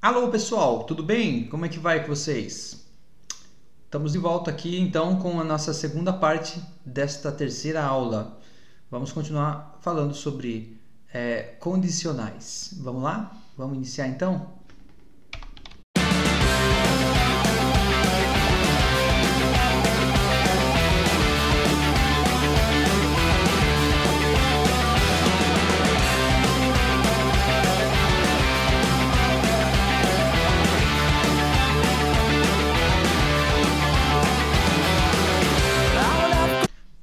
Alô pessoal, tudo bem? Como é que vai com vocês? Estamos de volta aqui então com a nossa segunda parte desta terceira aula. Vamos continuar falando sobre condicionais. Vamos lá? Vamos iniciar então?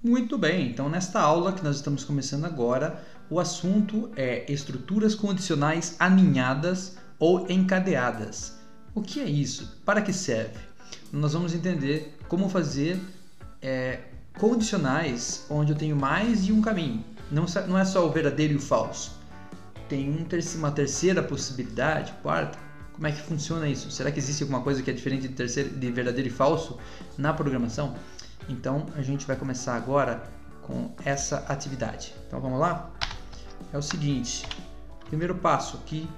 Muito bem, então nesta aula que nós estamos começando agora, o assunto é estruturas condicionais aninhadas ou encadeadas. O que é isso? Para que serve? Nós vamos entender como fazer condicionais onde eu tenho mais de um caminho. Não é só o verdadeiro e o falso. Tem uma terceira possibilidade, quarta. Como é que funciona isso? Será que existe alguma coisa que é diferente de verdadeiro e falso na programação? Então, a gente vai começar agora com essa atividade. Então, vamos lá? É o seguinte, o primeiro passo aqui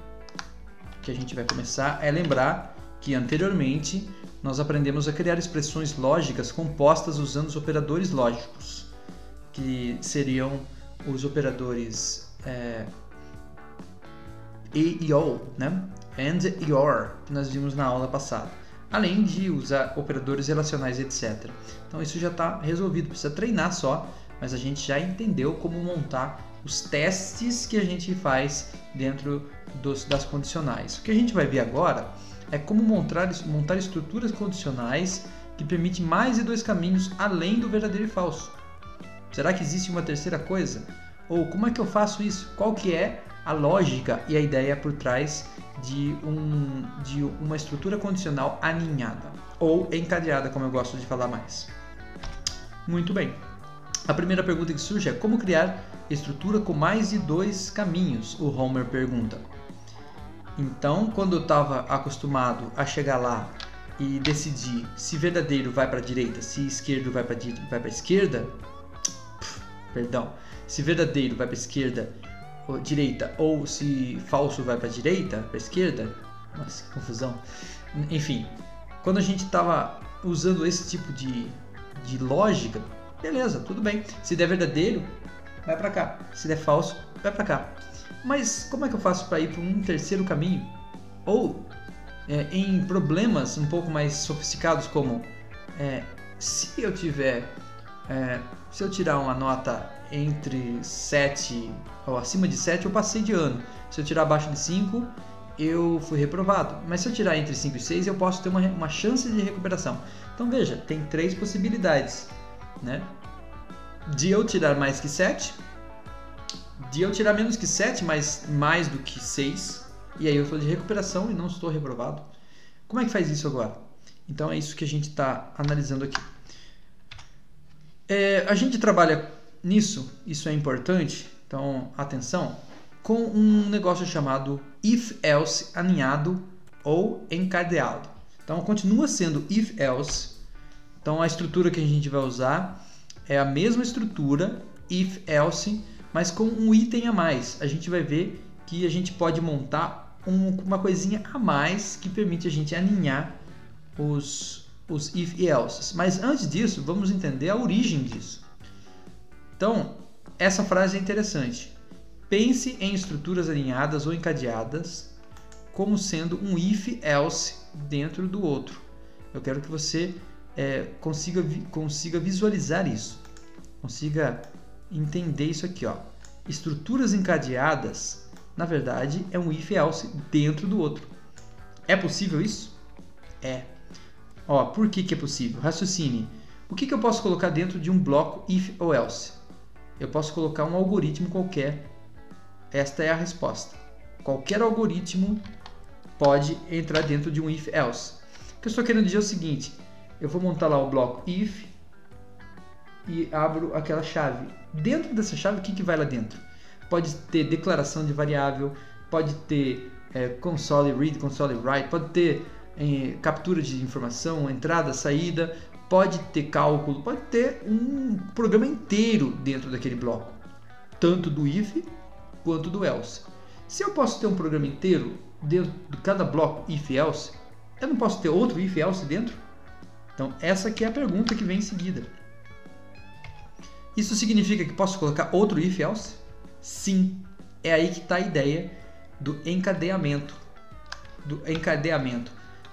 que a gente vai começar é lembrar que anteriormente nós aprendemos a criar expressões lógicas compostas usando os operadores lógicos, que seriam os operadores e ou, né? And e or, que nós vimos na aula passada. Além de usar operadores relacionais, etc. Então isso já está resolvido, precisa treinar só, mas a gente já entendeu como montar os testes que a gente faz dentro das condicionais. O que a gente vai ver agora é como montar estruturas condicionais que permitem mais de dois caminhos além do verdadeiro e falso. Será que existe uma terceira coisa? Ou como é que eu faço isso? Qual que é a lógica e a ideia por trás de uma estrutura condicional aninhada ou encadeada, como eu gosto de falar mais. Muito bem. A primeira pergunta que surge é como criar estrutura com mais de dois caminhos, o Homer pergunta. Então, quando eu estava acostumado a chegar lá e decidir se verdadeiro vai para a direita, se esquerdo vai para a esquerda, se verdadeiro vai para a esquerda, direita, ou se falso vai para a direita, para a esquerda. Nossa, que confusão. Enfim, quando a gente estava usando esse tipo de lógica, beleza, tudo bem. Se der verdadeiro, vai para cá. Se der falso, vai para cá. Mas como é que eu faço para ir para um terceiro caminho? Ou em problemas um pouco mais sofisticados, como se eu tirar uma nota entre 7 ou acima de 7, eu passei de ano. Se eu tirar abaixo de 5, eu fui reprovado. Mas se eu tirar entre 5 e 6, eu posso ter uma chance de recuperação. Então veja, tem três possibilidades, né? De eu tirar mais que 7, de eu tirar menos que 7, mas mais do que 6, e aí eu estou de recuperação e não estou reprovado. Como é que faz isso agora? Então é isso que a gente está analisando aqui. A gente trabalha nisso, isso é importante, então atenção, com um negócio chamado if-else aninhado ou encadeado. Então continua sendo if-else, então a estrutura que a gente vai usar é a mesma estrutura if-else, mas com um item a mais. A gente vai ver que a gente pode montar uma coisinha a mais que permite a gente aninhar os if e else. Mas antes disso, vamos entender a origem disso. Então, essa frase é interessante. Pense em estruturas alinhadas ou encadeadas como sendo um if-else dentro do outro. Eu quero que você consiga visualizar isso, consiga entender isso aqui. Ó. Estruturas encadeadas, na verdade, é um if-else dentro do outro. É possível isso? É. Ó, por que é possível? Raciocine. O que eu posso colocar dentro de um bloco if ou else? Eu posso colocar um algoritmo qualquer. Esta é a resposta. Qualquer algoritmo pode entrar dentro de um if else. O que eu estou querendo dizer é o seguinte. Eu vou montar lá o bloco if e abro aquela chave. Dentro dessa chave, o que vai lá dentro? Pode ter declaração de variável, pode ter console read, console write, pode ter captura de informação, entrada, saída, pode ter cálculo, pode ter um programa inteiro dentro daquele bloco, tanto do if quanto do else. Se eu posso ter um programa inteiro, dentro de cada bloco if-else, eu não posso ter outro if-else dentro? Então, essa aqui é a pergunta que vem em seguida. Isso significa que posso colocar outro if-else? Sim, é aí que está a ideia do encadeamento.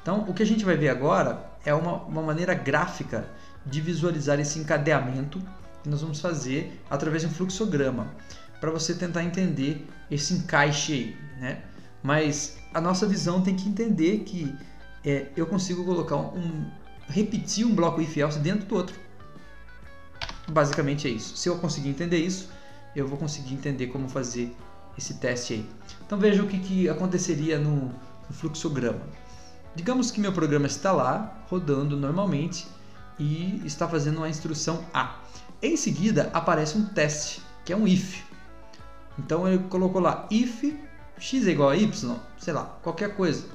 Então, o que a gente vai ver agora é uma maneira gráfica de visualizar esse encadeamento que nós vamos fazer através de um fluxograma, para você tentar entender esse encaixe aí, né? Mas a nossa visão tem que entender que eu consigo colocar repetir um bloco if-else dentro do outro. Basicamente é isso. Se eu conseguir entender isso, eu vou conseguir entender como fazer esse teste aí. Então veja o que aconteceria no fluxograma. Digamos que meu programa está lá, rodando normalmente, e está fazendo uma instrução A. Em seguida, aparece um teste, que é um if. Então ele colocou lá if x é igual a y, sei lá, qualquer coisa.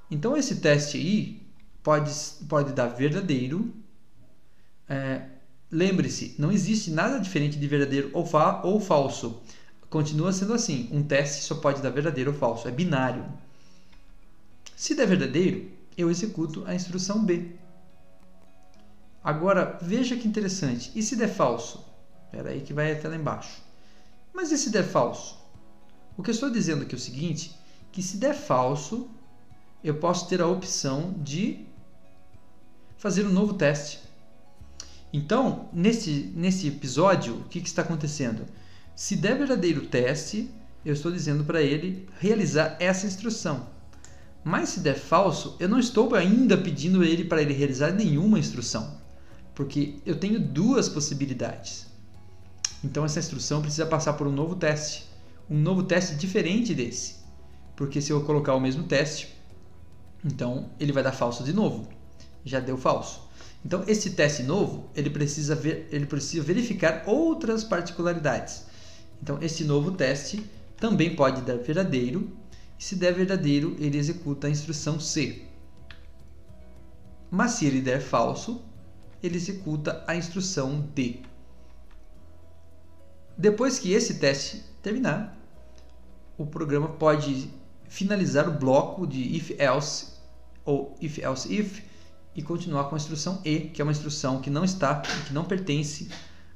Então esse teste aí pode dar verdadeiro. Lembre-se, não existe nada diferente de verdadeiro ou falso. Continua sendo assim, um teste só pode dar verdadeiro ou falso, é binário. Se der verdadeiro, eu executo a instrução B. Agora, veja que interessante, e se der falso? Espera aí que vai até lá embaixo. Mas e se der falso? O que eu estou dizendo aqui é o seguinte, que se der falso, eu posso ter a opção de fazer um novo teste. Então, nesse episódio, o que está acontecendo? Se der verdadeiro teste, eu estou dizendo para ele realizar essa instrução. Mas se der falso, eu não estou ainda pedindo para ele realizar nenhuma instrução, porque eu tenho duas possibilidades. Então essa instrução precisa passar por um novo teste diferente desse, porque se eu colocar o mesmo teste, então ele vai dar falso de novo, já deu falso. Então esse teste novo, ele precisa verificar outras particularidades. Então esse novo teste também pode dar verdadeiro, e se der verdadeiro, ele executa a instrução C. Mas se ele der falso, ele executa a instrução D. Depois que esse teste terminar, o programa pode finalizar o bloco de if-else ou if-else-if e continuar com a instrução E, que é uma instrução que não pertence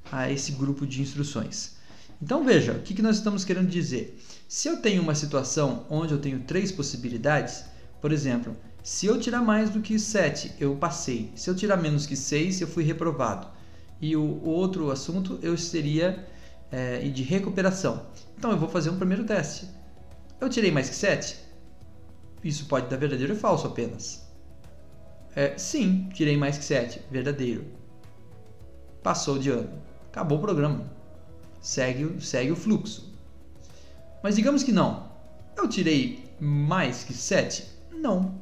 a esse grupo de instruções. Então veja, o que nós estamos querendo dizer? Se eu tenho uma situação onde eu tenho 3 possibilidades, por exemplo, se eu tirar mais do que 7, eu passei. Se eu tirar menos que 6, eu fui reprovado. E o outro assunto eu seria de recuperação. Então eu vou fazer um primeiro teste. Eu tirei mais que 7? Isso pode dar verdadeiro ou falso apenas. Sim, tirei mais que 7. Verdadeiro. Passou de ano. Acabou o programa. Segue o fluxo. Mas digamos que não. Eu tirei mais que 7? Não.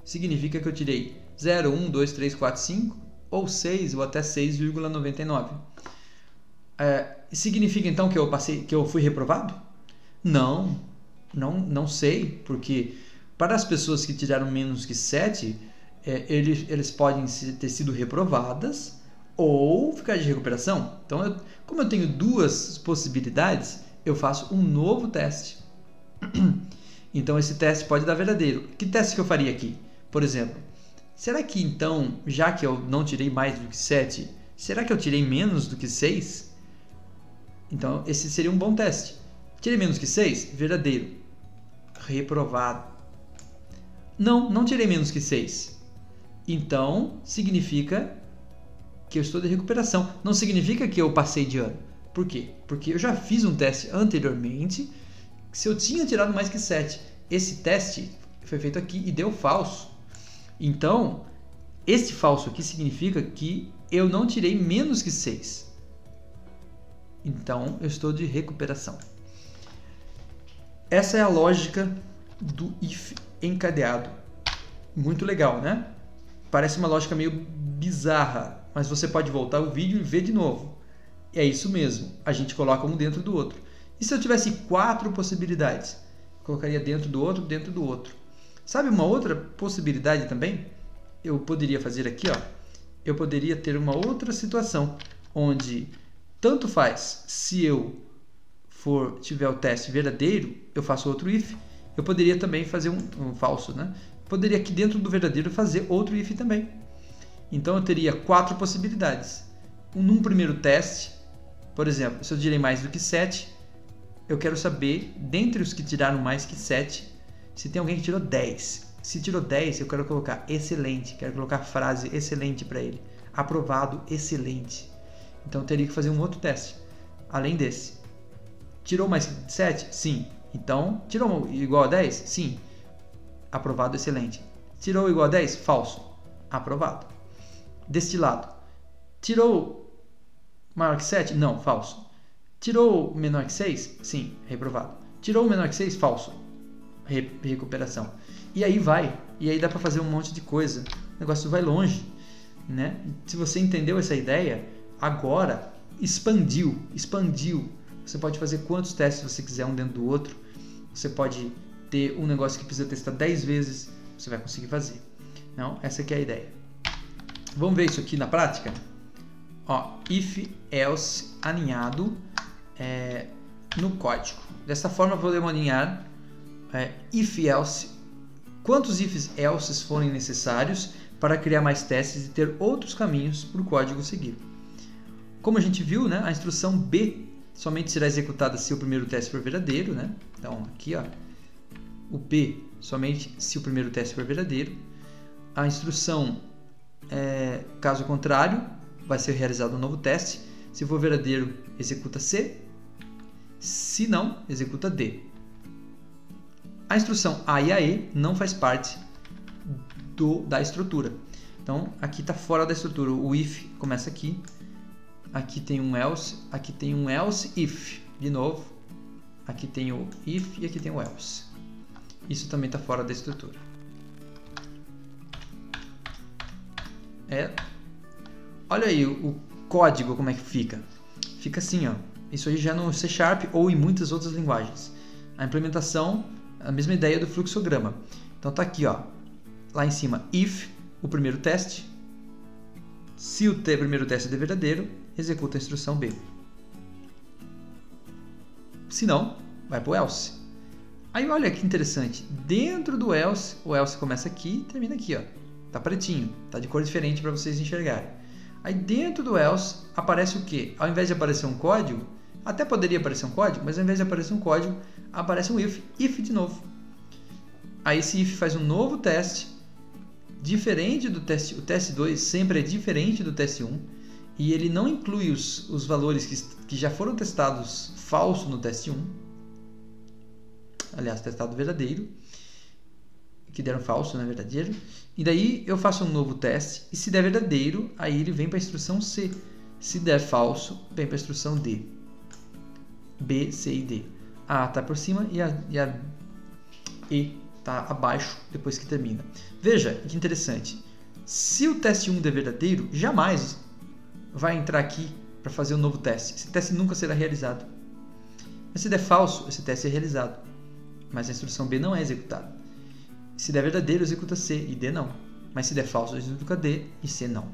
Significa que eu tirei 0, 1, 2, 3, 4, 5 ou 6 ou até 6,99. Significa então que eu fui reprovado? Não sei, porque para as pessoas que tiraram menos que 7, eles podem ter sido reprovadas ou ficar de recuperação. Então, como eu tenho duas possibilidades, eu faço um novo teste. Então, esse teste pode dar verdadeiro. Que teste que eu faria aqui? Por exemplo, será que então, já que eu não tirei mais do que 7, será que eu tirei menos do que 6? Então, esse seria um bom teste. Tirei menos que 6? Verdadeiro. Reprovado. Não tirei menos que 6. Então, significa que eu estou de recuperação. Não significa que eu passei de ano. Por quê? Porque eu já fiz um teste anteriormente, se eu tinha tirado mais que 7. Esse teste foi feito aqui e deu falso. Então, esse falso aqui significa que eu não tirei menos que 6. Então, eu estou de recuperação. Essa é a lógica do if encadeado. Muito legal, né? Parece uma lógica meio bizarra, mas você pode voltar o vídeo e ver de novo. É isso mesmo, a gente coloca um dentro do outro. E se eu tivesse 4 possibilidades? Colocaria dentro do outro, dentro do outro. Sabe uma outra possibilidade também? Eu poderia fazer aqui, ó. Eu poderia ter uma outra situação, onde tanto faz se eu tiver o teste verdadeiro, eu faço outro if, eu poderia também fazer um falso, né? Poderia aqui dentro do verdadeiro fazer outro if também. Então eu teria 4 possibilidades. Num primeiro teste, por exemplo, se eu tirei mais do que 7, eu quero saber, dentre os que tiraram mais que 7, se tem alguém que tirou 10. Se tirou 10, eu quero colocar excelente, quero colocar frase excelente para ele. Aprovado, excelente. Então eu teria que fazer um outro teste, além desse. Tirou mais que 7? Sim. Então, tirou igual a 10? Sim. Aprovado, excelente. Tirou igual a 10? Falso. Aprovado. Deste lado. Tirou maior que 7? Não, falso. Tirou menor que 6? Sim, reprovado. Tirou menor que 6? Falso. Recuperação. E aí vai. E aí dá para fazer um monte de coisa. O negócio vai longe, né? Se você entendeu essa ideia, agora expandiu. Você pode fazer quantos testes você quiser um dentro do outro. Você pode ter um negócio que precisa testar 10 vezes. Você vai conseguir fazer. Não? Essa aqui é a ideia. Vamos ver isso aqui na prática? Ó, if, else aninhado no código. Dessa forma, podemos alinhar if, else, quantos ifs, elses forem necessários para criar mais testes e ter outros caminhos para o código seguir. Como a gente viu, né, a instrução B somente será executada se o primeiro teste for verdadeiro, né? Então, aqui, ó, o B somente se o primeiro teste for verdadeiro. A instrução, caso contrário, vai ser realizado um novo teste. Se for verdadeiro, executa C. Se não, executa D. A instrução A e a E não faz parte da estrutura. Então, aqui está fora da estrutura. O if começa aqui. Aqui tem um else. Aqui tem um else if. De novo. Aqui tem o if e aqui tem o else. Isso também está fora da estrutura. Olha aí o código como é que fica. Fica assim, ó. Isso aí já no C# ou em muitas outras linguagens. A implementação, a mesma ideia do fluxograma. Então tá aqui, ó. Lá em cima, if, o primeiro teste. Se o primeiro teste é verdadeiro, executa a instrução B. Se não, vai para o else. Aí olha que interessante. Dentro do else, o else começa aqui e termina aqui, ó. Tá pretinho, tá de cor diferente para vocês enxergarem. Aí dentro do else aparece o quê? Ao invés de aparecer um código, até poderia aparecer um código, mas ao invés de aparecer um código, aparece um if de novo. Aí esse if faz um novo teste, diferente do teste. O teste 2 sempre é diferente do teste 1, e ele não inclui os valores que já foram testados falso no teste 1. Aliás, testado verdadeiro, que deram falso, não é verdadeiro. E daí eu faço um novo teste, e se der verdadeiro, aí ele vem para a instrução C. Se der falso, vem para a instrução D. B, C e D. A está por cima e a E está abaixo depois que termina. Veja que interessante. Se o teste 1 der verdadeiro, jamais vai entrar aqui para fazer um novo teste. Esse teste nunca será realizado. Mas se der falso, esse teste é realizado. Mas a instrução B não é executada. Se der verdadeiro, executa C e D não. Mas se der falso, executa D e C não.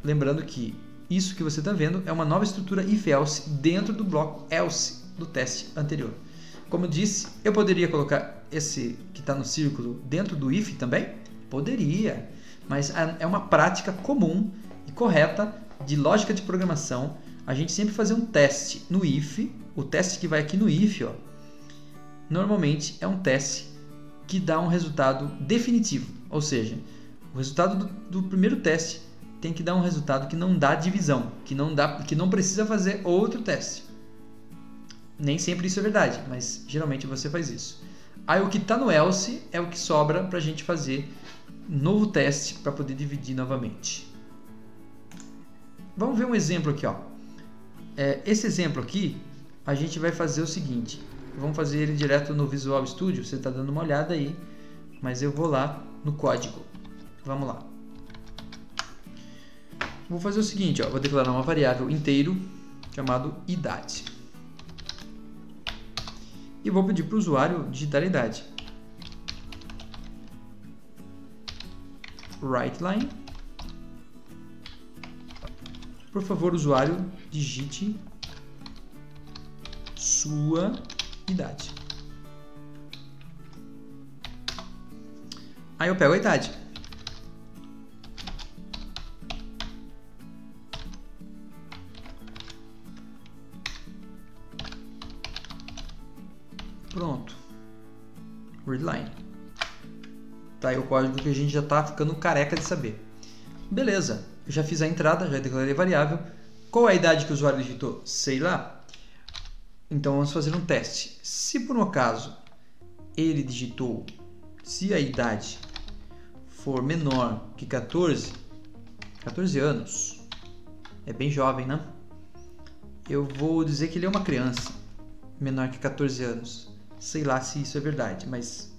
Lembrando que isso que você está vendo é uma nova estrutura if-else dentro do bloco else do teste anterior. Como eu disse, eu poderia colocar esse que está no círculo dentro do if também? Poderia, mas é uma prática comum e correta de lógica de programação a gente sempre fazer um teste no if. O teste que vai aqui no if, ó, normalmente é um teste que dá um resultado definitivo, ou seja, o resultado do primeiro teste tem que dar um resultado que não dá divisão, que não precisa fazer outro teste. Nem sempre isso é verdade, mas geralmente você faz isso. Aí o que está no else é o que sobra para a gente fazer novo teste para poder dividir novamente. Vamos ver um exemplo aqui, ó. Esse exemplo aqui a gente vai fazer o seguinte. Vamos fazer ele direto no Visual Studio. Você está dando uma olhada aí, mas eu vou lá no código. Vamos lá. Vou fazer o seguinte, ó, vou declarar uma variável inteiro chamado idade. E vou pedir para o usuário digitar a idade. WriteLine. Por favor, usuário, digite sua idade. Aí eu pego a idade. Pronto. Readline. Tá aí o código que a gente já está ficando careca de saber. Beleza, eu já fiz a entrada, já declarei a variável. Qual é a idade que o usuário digitou? Sei lá. Então vamos fazer um teste. Se por um acaso ele digitou, se a idade for menor que 14 anos, é bem jovem, né? Eu vou dizer que ele é uma criança menor que 14 anos. Sei lá se isso é verdade, mas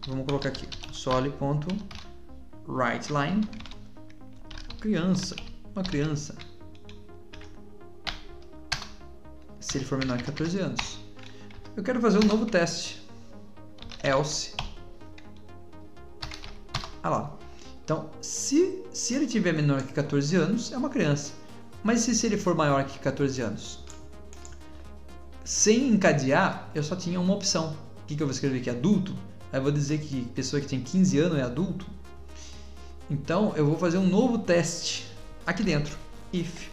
vamos colocar aqui soli.writeLine criança, uma criança. Se ele for menor que 14 anos. Eu quero fazer um novo teste. Else. Ah lá. Então, se ele tiver menor que 14 anos, é uma criança. Mas se ele for maior que 14 anos? Sem encadear, eu só tinha uma opção. O que eu vou escrever aqui? Adulto. Aí eu vou dizer que pessoa que tem 15 anos é adulto. Então, eu vou fazer um novo teste aqui dentro. If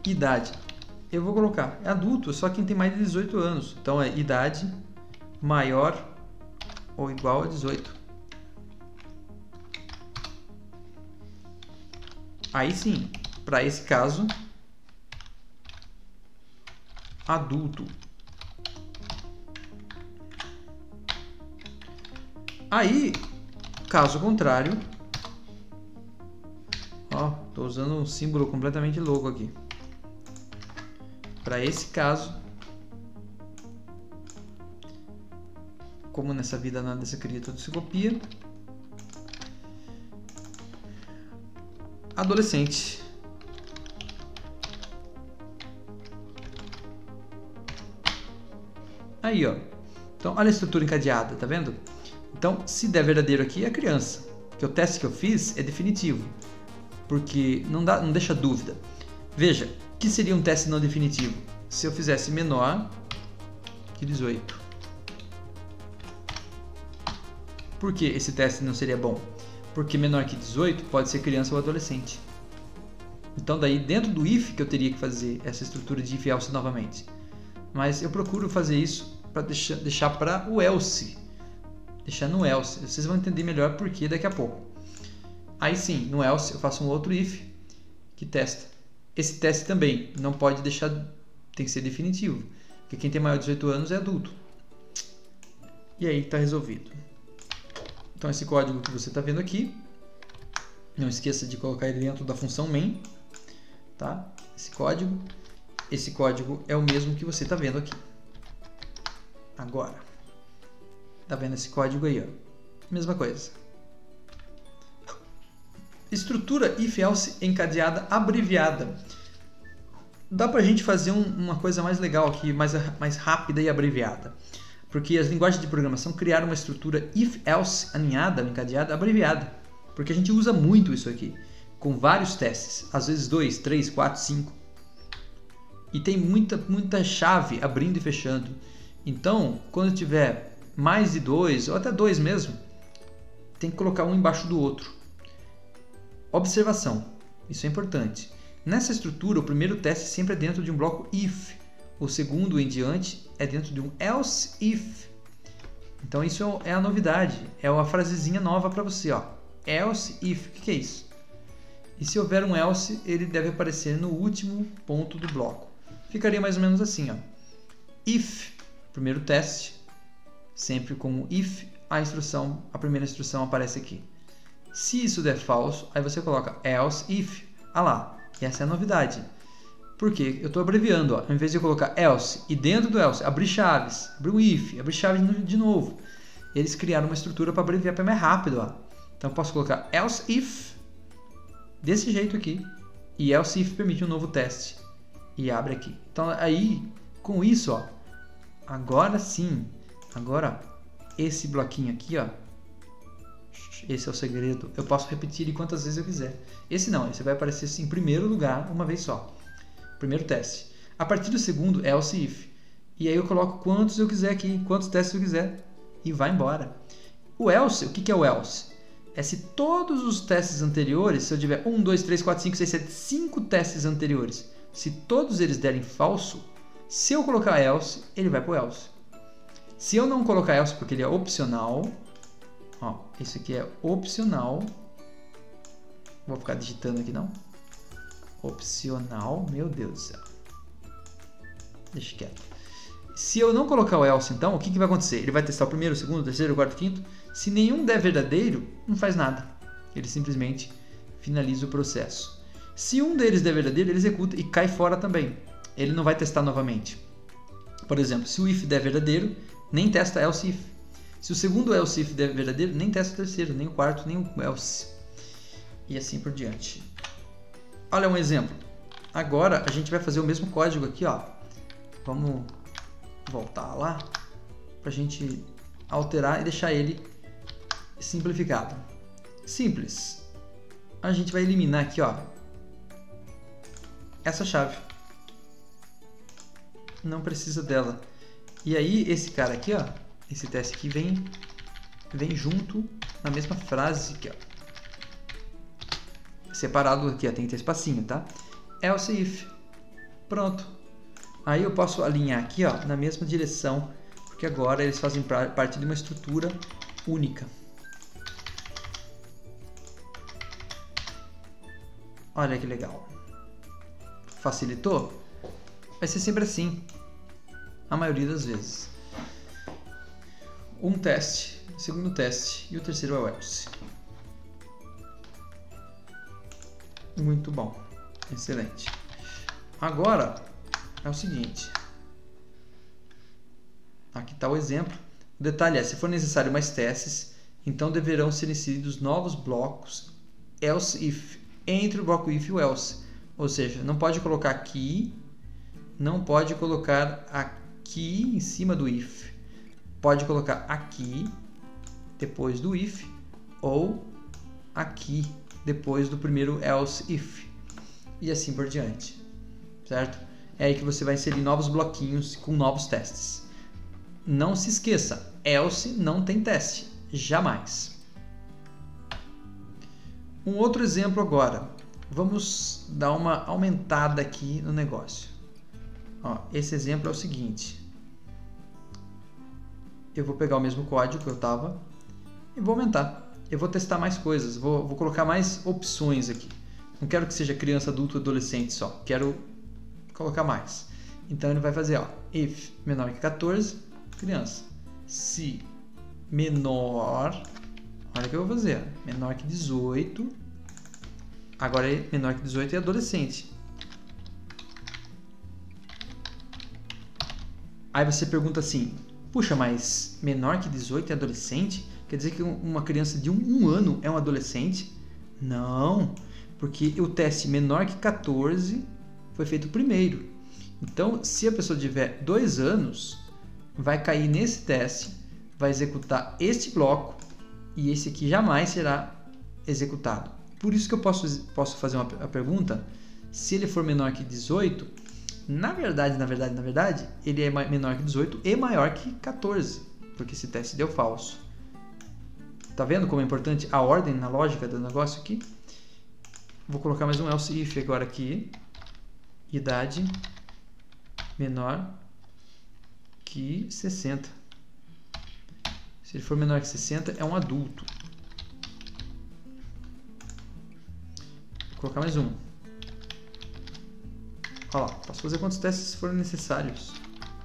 idade. Eu vou colocar adulto, só quem tem mais de 18 anos. Então, é idade maior ou igual a 18. Aí sim, para esse caso, adulto. Aí, caso contrário, ó, tô usando um símbolo completamente louco aqui. Para esse caso, como nessa vida nada se cria, tudo se copia. Adolescente. Aí, ó. Então, olha a estrutura encadeada, tá vendo? Então, se der verdadeiro aqui, é criança. Porque o teste que eu fiz é definitivo. Porque não deixa dúvida. Veja, o que seria um teste não definitivo? Se eu fizesse menor que 18. Por que esse teste não seria bom? Porque menor que 18 pode ser criança ou adolescente. Então daí dentro do if que eu teria que fazer essa estrutura de if else novamente. Mas eu procuro fazer isso para deixar para o else. Deixar no else. Vocês vão entender melhor por que daqui a pouco. Aí sim, no else eu faço um outro if que testa. Esse teste também não pode deixar, tem que ser definitivo. Porque quem tem maior de 18 anos é adulto. E aí está resolvido. Então esse código que você está vendo aqui, não esqueça de colocar ele dentro da função main, tá? Esse código é o mesmo que você está vendo aqui. Agora, tá vendo esse código aí, ó? Mesma coisa. Estrutura if else encadeada abreviada. Dá pra gente fazer uma coisa mais legal aqui, mais rápida e abreviada. Porque as linguagens de programação criaram uma estrutura if-else aninhada, encadeada, abreviada. Porque a gente usa muito isso aqui, com vários testes, às vezes 2, 3, 4, 5. E tem muita chave abrindo e fechando. Então, quando tiver mais de 2, ou até 2 mesmo, tem que colocar um embaixo do outro. Observação, isso é importante. Nessa estrutura, o primeiro teste sempre é dentro de um bloco if. O segundo em diante é dentro de um else if. Então isso é a novidade, é uma frasezinha nova para você, ó. Else if, o que é isso? E se houver um else, ele deve aparecer no último ponto do bloco. Ficaria mais ou menos assim, ó. If, primeiro teste, sempre com if, a primeira instrução aparece aqui. Se isso der falso, aí você coloca else if. Ah lá, e essa é a novidade. Por quê? Eu estou abreviando, ó. Ao invés de eu colocar else e dentro do else abrir chaves, abrir um if, abrir chaves de novo. Eles criaram uma estrutura para abreviar para mais rápido, ó. Então eu posso colocar else if desse jeito aqui e else if permite um novo teste e abre aqui. Então aí com isso, ó, agora sim, agora esse bloquinho aqui, ó, esse é o segredo. Eu posso repetir ele quantas vezes eu quiser. Esse não, esse vai aparecer em primeiro lugar uma vez só. Primeiro teste. A partir do segundo, else if. E aí eu coloco quantos eu quiser aqui, quantos testes eu quiser. E vai embora. O else, o que é o else? É se todos os testes anteriores, se eu tiver 1, 2, 3, 4, 5, 6, 7, 5 testes anteriores, se todos eles derem falso, se eu colocar else, ele vai para o else. Se eu não colocar else porque ele é opcional, ó, isso aqui é opcional, vou ficar digitando aqui não, opcional, meu Deus do céu, deixa quieto. Se eu não colocar o else, então, o que vai acontecer? Ele vai testar o primeiro, o segundo, o terceiro, o quarto, o quinto. Se nenhum der verdadeiro, não faz nada. Ele simplesmente finaliza o processo. Se um deles der verdadeiro, ele executa e cai fora também. Ele não vai testar novamente. Por exemplo, se o if der verdadeiro, nem testa else if. Se o segundo else if der verdadeiro, nem testa o terceiro, nem o quarto, nem o else. E assim por diante. Olha um exemplo. Agora a gente vai fazer o mesmo código aqui, ó. Vamos voltar lá para a gente alterar e deixar ele simplificado. Simples. A gente vai eliminar aqui, ó, essa chave. Não precisa dela. E aí esse cara aqui, ó, esse teste aqui vem junto na mesma frase aqui, ó. Separado aqui, ó, tem que ter espacinho, tá? Else if. Pronto. Aí eu posso alinhar aqui, ó, na mesma direção, porque agora eles fazem parte de uma estrutura única. Olha que legal. Facilitou? Vai ser sempre assim, a maioria das vezes. Um teste, segundo teste e o terceiro é o else. Muito bom, excelente. Agora é o seguinte, aqui está o exemplo. O detalhe é, se for necessário mais testes, então deverão ser inseridos novos blocos else if entre o bloco if e o else. Ou seja, não pode colocar aqui, não pode colocar aqui em cima do if. Pode colocar aqui depois do if ou aqui depois do primeiro else if. E assim por diante, certo? É aí que você vai inserir novos bloquinhos com novos testes. Não se esqueça, else não tem teste, jamais. Um outro exemplo agora. Vamos dar uma aumentada aqui no negócio. Ó, esse exemplo é o seguinte. Eu vou pegar o mesmo código que eu estava e vou aumentar. Eu vou testar mais coisas, vou colocar mais opções aqui. Não quero que seja criança, adulto, adolescente só. Quero colocar mais. Então ele vai fazer, ó, if menor que 14, criança. Se menor, olha o que eu vou fazer, menor que 18, agora é menor que 18 é adolescente. Aí você pergunta assim, puxa, mas menor que 18 é adolescente? Quer dizer que uma criança de um ano é um adolescente? Não, porque o teste menor que 14 foi feito primeiro. Então, se a pessoa tiver 2 anos, vai cair nesse teste, vai executar este bloco e esse aqui jamais será executado. Por isso que eu posso fazer a pergunta, se ele for menor que 18, na verdade, ele é menor que 18 e maior que 14, porque esse teste deu falso. Tá vendo como é importante a ordem na lógica do negócio aqui? Vou colocar mais um else if agora aqui. Idade menor que 60. Se ele for menor que 60, é um adulto. Vou colocar mais um. Olha lá, posso fazer quantos testes forem necessários.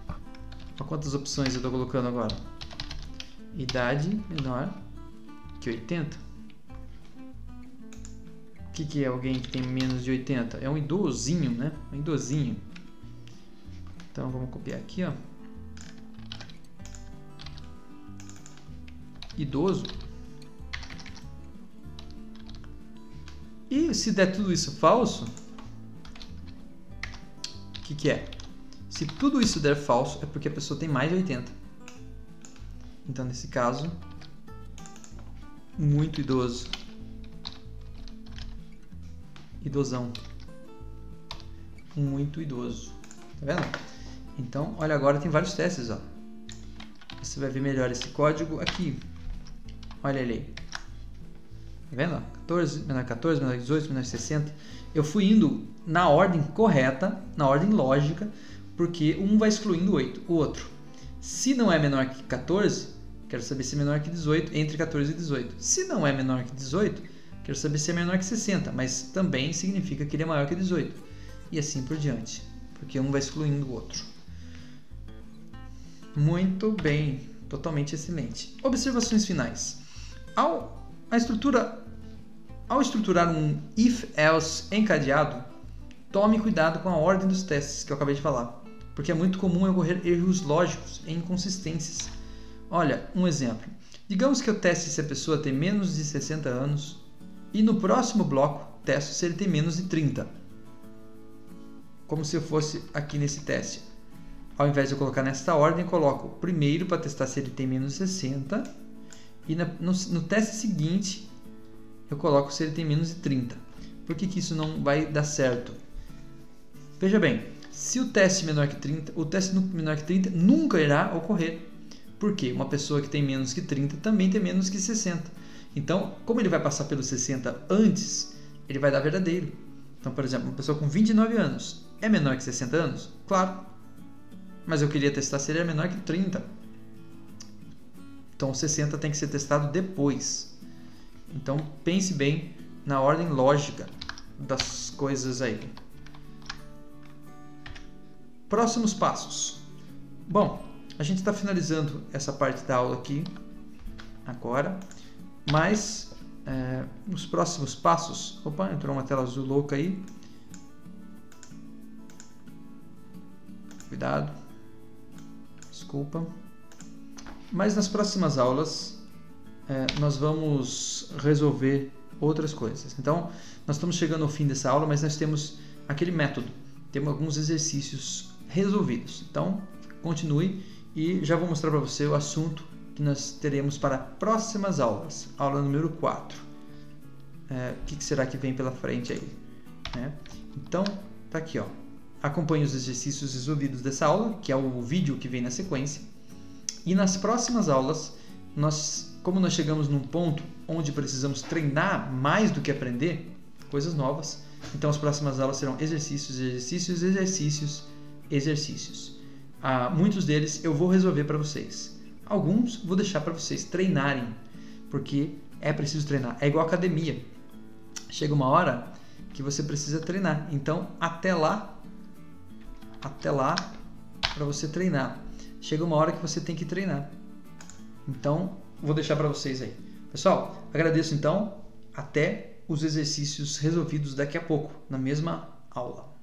Olha quantas opções eu estou colocando agora. Idade menor que 80. O que é alguém que tem menos de 80? É um idosinho, né? Um idosinho. Então vamos copiar aqui, ó. Idoso. E se der tudo isso falso, o que é? Se tudo isso der falso, é porque a pessoa tem mais de 80. Então, nesse caso, muito idoso. Idosão. Muito idoso. Tá vendo? Então, olha, agora tem vários testes, ó. Você vai ver melhor esse código aqui. Olha ele aí. Tá vendo? 14, menor que 14, menor que 18, menor que 60. Eu fui indo na ordem correta, na ordem lógica, porque um vai excluindo o outro. Se não é menor que 14, quero saber se é menor que 18, entre 14 e 18. Se não é menor que 18, quero saber se é menor que 60, mas também significa que ele é maior que 18. E assim por diante, porque um vai excluindo o outro. Muito bem, totalmente excelente. Observações finais. Ao estruturar um if-else encadeado, tome cuidado com a ordem dos testes que eu acabei de falar, porque é muito comum ocorrer erros lógicos e inconsistências. Olha, um exemplo. Digamos que eu teste se a pessoa tem menos de 60 anos e no próximo bloco testo se ele tem menos de 30. Como se eu fosse aqui nesse teste. Ao invés de eu colocar nesta ordem, eu coloco primeiro para testar se ele tem menos de 60 e no teste seguinte eu coloco se ele tem menos de 30. Por que isso não vai dar certo? Veja bem, se o teste menor que 30, o teste menor que 30 nunca irá ocorrer. Por quê? Uma pessoa que tem menos que 30 também tem menos que 60. Então, como ele vai passar pelos 60 antes, ele vai dar verdadeiro. Então, por exemplo, uma pessoa com 29 anos é menor que 60 anos? Claro. Mas eu queria testar se ele é menor que 30. Então, 60 tem que ser testado depois. Então, pense bem na ordem lógica das coisas aí. Próximos passos. Bom, a gente está finalizando essa parte da aula aqui agora, mas os próximos passos... Opa, entrou uma tela azul louca aí. Cuidado. Desculpa. Mas nas próximas aulas nós vamos resolver outras coisas. Então, nós estamos chegando ao fim dessa aula, mas nós temos aquele método. Temos alguns exercícios resolvidos. Então, continue e já vou mostrar para você o assunto que nós teremos para próximas aulas. Aula número 4. O que será que vem pela frente aí? Então, tá aqui, ó. Acompanhe os exercícios resolvidos dessa aula, que é o vídeo que vem na sequência. E nas próximas aulas, como nós chegamos num ponto onde precisamos treinar mais do que aprender, coisas novas, então as próximas aulas serão exercícios, exercícios, exercícios, exercícios. Muitos deles eu vou resolver para vocês. Alguns vou deixar para vocês treinarem, porque é preciso treinar. É igual academia. Chega uma hora que você precisa treinar. Então, até lá para você treinar. Chega uma hora que você tem que treinar. Então, vou deixar para vocês aí. Pessoal, agradeço então. Até os exercícios resolvidos daqui a pouco, na mesma aula.